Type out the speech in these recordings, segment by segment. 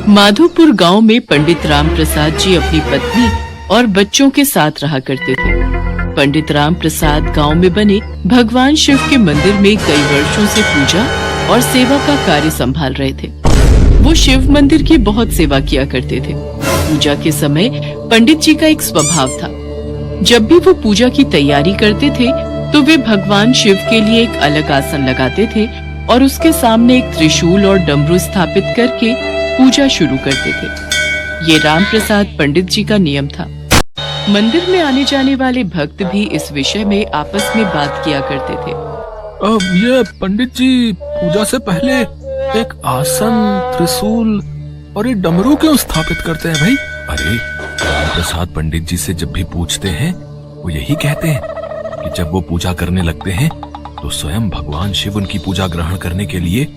माधोपुर गांव में पंडित राम प्रसाद जी अपनी पत्नी और बच्चों के साथ रहा करते थे। पंडित राम प्रसाद गांव में बने भगवान शिव के मंदिर में कई वर्षों से पूजा और सेवा का कार्य संभाल रहे थे। वो शिव मंदिर की बहुत सेवा किया करते थे। पूजा के समय पंडित जी का एक स्वभाव था, जब भी वो पूजा की तैयारी करते थे तो वे भगवान शिव के लिए एक अलग आसन लगाते थे और उसके सामने एक त्रिशूल और डमरू स्थापित करके पूजा शुरू करते थे। ये राम प्रसाद पंडित जी का नियम था। मंदिर में आने जाने वाले भक्त भी इस विषय में आपस में बात किया करते थे। अब ये पंडित जी पूजा से पहले एक आसन, त्रिशूल और एक डमरू क्यों स्थापित करते हैं भाई? अरे राम प्रसाद पंडित जी से जब भी पूछते हैं वो यही कहते हैं कि जब वो पूजा करने लगते हैं तो स्वयं भगवान शिव उनकी पूजा ग्रहण करने के लिए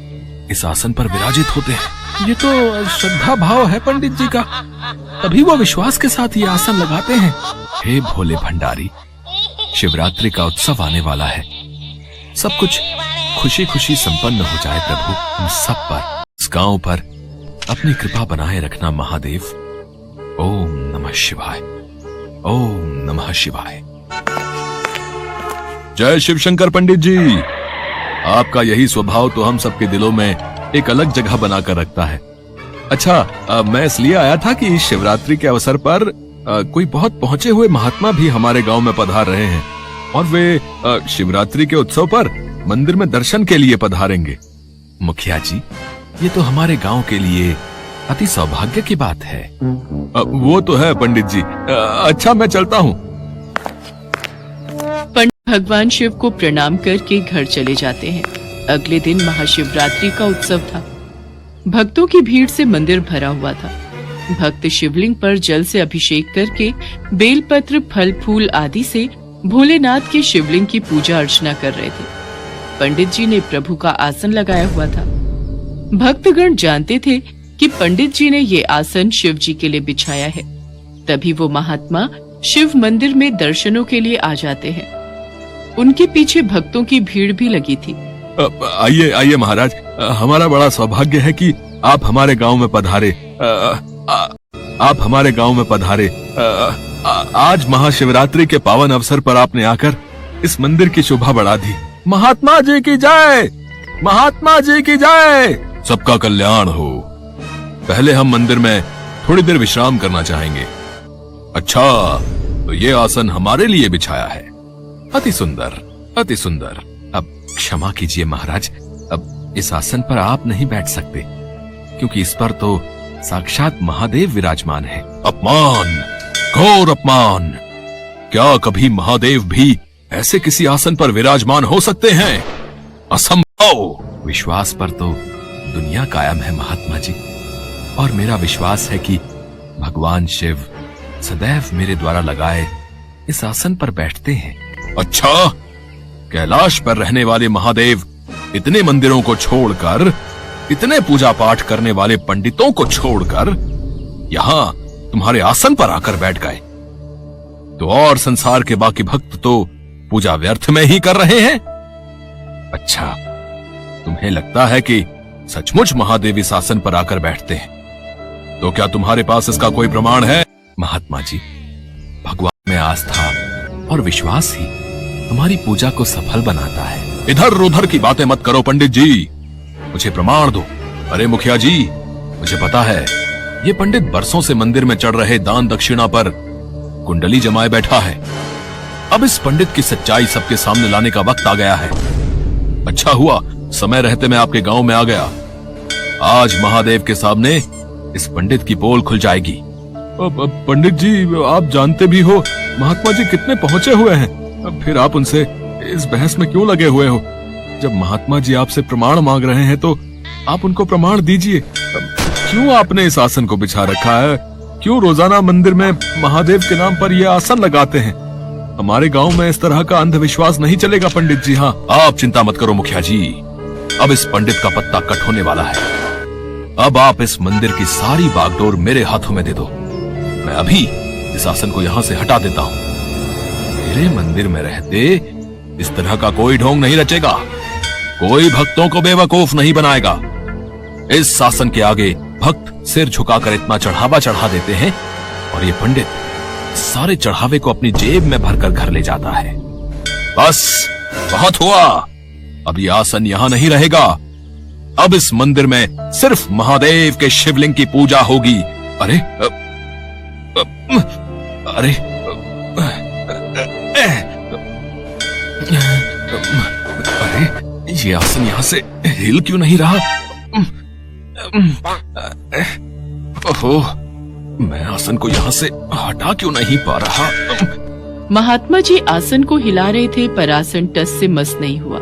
इस आसन पर विराजित होते हैं। ये तो श्रद्धा भाव है पंडित जी का, तभी वो विश्वास के साथ ये आसन लगाते हैं। हे भोले भंडारी, शिवरात्रि का उत्सव आने वाला है। सब कुछ खुशी खुशी संपन्न हो जाए प्रभु। हम सब पर, इस गांव पर अपनी कृपा बनाए रखना महादेव। ओम नमः शिवाय, ओम नमः शिवाय। जय शिव शंकर पंडित जी। आपका यही स्वभाव तो हम सबके दिलों में एक अलग जगह बनाकर रखता है। अच्छा, मैं इसलिए आया था कि शिवरात्रि के अवसर पर कोई बहुत पहुंचे हुए महात्मा भी हमारे गांव में पधार रहे हैं और वे शिवरात्रि के उत्सव पर मंदिर में दर्शन के लिए पधारेंगे। मुखिया जी, ये तो हमारे गांव के लिए अति सौभाग्य की बात है। वो तो है पंडित जी। अच्छा, मैं चलता हूँ। पंडित भगवान शिव को प्रणाम करके घर चले जाते हैं। अगले दिन महाशिवरात्रि का उत्सव था। भक्तों की भीड़ से मंदिर भरा हुआ था। भक्त शिवलिंग पर जल से अभिषेक करके बेलपत्र, फल फूल आदि से भोलेनाथ के शिवलिंग की पूजा अर्चना कर रहे थे। पंडित जी ने प्रभु का आसन लगाया हुआ था। भक्तगण जानते थे कि पंडित जी ने ये आसन शिव जी के लिए बिछाया है। तभी वो महात्मा शिव मंदिर में दर्शनों के लिए आ जाते हैं। उनके पीछे भक्तों की भीड़ भी लगी थी। आइए आइए महाराज, हमारा बड़ा सौभाग्य है कि आप हमारे गांव में पधारे। आप हमारे गांव में पधारे। आज महाशिवरात्रि के पावन अवसर पर आपने आकर इस मंदिर की शोभा बढ़ा दी। महात्मा जी की जय, महात्मा जी की जय। सबका कल्याण हो। पहले हम मंदिर में थोड़ी देर विश्राम करना चाहेंगे। अच्छा, तो ये आसन हमारे लिए बिछाया है। अति सुंदर, अति सुंदर। अब क्षमा कीजिए महाराज, अब इस आसन पर आप नहीं बैठ सकते क्योंकि इस पर तो साक्षात महादेव विराजमान है। अपमान, घोर अपमान। क्या कभी महादेव भी ऐसे किसी आसन पर विराजमान हो सकते हैं? असंभव। विश्वास पर तो दुनिया कायम है महात्मा जी, और मेरा विश्वास है कि भगवान शिव सदैव मेरे द्वारा लगाए इस आसन पर बैठते हैं। अच्छा, कैलाश पर रहने वाले महादेव इतने मंदिरों को छोड़कर, इतने पूजा पाठ करने वाले पंडितों को छोड़कर यहाँ तुम्हारे आसन पर आकर बैठ गए, तो और संसार के बाकी भक्त तो पूजा व्यर्थ में ही कर रहे हैं। अच्छा, तुम्हें लगता है कि सचमुच महादेव इस आसन पर आकर बैठते हैं, तो क्या तुम्हारे पास इसका कोई प्रमाण है? महात्मा जी, भगवान में आस्था और विश्वास ही तुम्हारी पूजा को सफल बनाता है। इधर उधर की बातें मत करो पंडित जी, मुझे प्रमाण दो। अरे मुखिया जी, मुझे पता है ये पंडित बरसों से मंदिर में चढ़ रहे दान दक्षिणा पर कुंडली जमाए बैठा है। अब इस पंडित की सच्चाई सबके सामने लाने का वक्त आ गया है। अच्छा हुआ समय रहते मैं आपके गांव में आ गया। आज महादेव के सामने इस पंडित की पोल खुल जाएगी। पंडित जी, आप जानते भी हो महात्मा जी कितने पहुंचे हुए हैं, फिर आप उनसे इस बहस में क्यों लगे हुए हो? जब महात्मा जी आपसे प्रमाण मांग रहे हैं तो आप उनको प्रमाण दीजिए। क्यों आपने इस आसन को बिछा रखा है? क्यों रोजाना मंदिर में महादेव के नाम पर यह आसन लगाते हैं? हमारे गांव में इस तरह का अंधविश्वास नहीं चलेगा पंडित जी। हाँ, आप चिंता मत करो मुखिया जी, अब इस पंडित का पत्ता कट होने वाला है। अब आप इस मंदिर की सारी बागडोर मेरे हाथों में दे दो। मैं अभी इस आसन को यहाँ से हटा देता हूँ। मेरे मंदिर में रहते इस तरह का कोई ढोंग नहीं रचेगा, कोई भक्तों को बेवकूफ नहीं बनाएगा। इस शासन के आगे भक्त सिर झुकाकर इतना चढ़ावा चढ़ा देते हैं और ये पंडित सारे चढ़ावे को अपनी जेब में भरकर घर ले जाता है। बस बहुत हुआ, अब ये आसन यहां नहीं रहेगा। अब इस मंदिर में सिर्फ महादेव के शिवलिंग की पूजा होगी। अरे अरे अरे ये आसन यहां से हिल क्यों नहीं रहा? ओहो, मैं आसन को यहां से हटा क्यों नहीं पा रहा? महात्मा जी आसन को हिला रहे थे पर आसन टस से मस नहीं हुआ।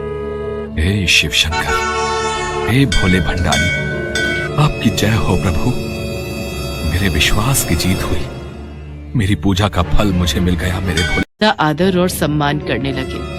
हे शिव शंकर, हे भोले भंडारी, आपकी जय हो प्रभु। मेरे विश्वास की जीत हुई, मेरी पूजा का फल मुझे मिल गया मेरे भोले। आदर और सम्मान करने लगे।